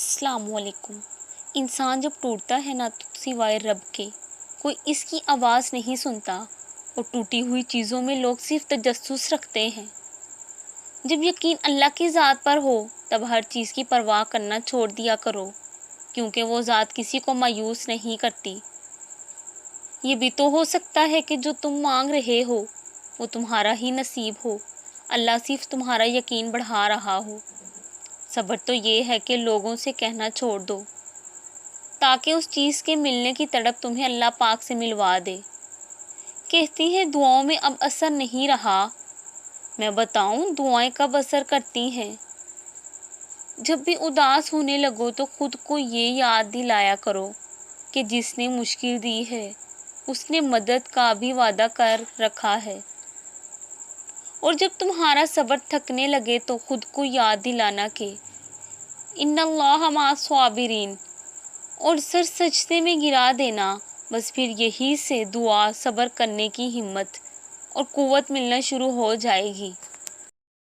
السلام علیکم۔ انسان جب ٹوٹتا ہے نا تو سوائے رب کے کوئی اس کی آواز نہیں سنتا، اور ٹوٹی ہوئی چیزوں میں لوگ صرف تجسس رکھتے ہیں۔ جب یقین اللہ کی ذات پر ہو تب ہر چیز کی پرواہ کرنا چھوڑ دیا کرو، کیونکہ وہ ذات کسی کو مایوس نہیں کرتی۔ یہ بھی تو ہو سکتا ہے کہ جو تم مانگ رہے ہو وہ تمہارا ہی نصیب ہو، اللہ صرف تمہارا یقین بڑھا رہا ہو۔ صبر تو یہ ہے کہ لوگوں سے کہنا چھوڑ دو، تاکہ اس چیز کے ملنے کی تڑپ تمہیں اللہ پاک سے ملوا دے۔ کہتی ہے دعاؤں میں اب اثر نہیں رہا، میں بتاؤں دعائیں کب اثر کرتی ہیں؟ جب بھی اداس ہونے لگو تو خود کو یہ یاد دلایا کرو کہ جس نے مشکل دی ہے اس نے مدد کا بھی وعدہ کر رکھا ہے۔ اور جب تمہارا صبر تھکنے لگے تو خود کو یاد دلانا کہ ان اللہ مع الصابرین، اور سر سجدے میں گرا دینا۔ بس پھر یہی سے دعا، صبر کرنے کی ہمت اور قوت ملنا شروع ہو جائے گی۔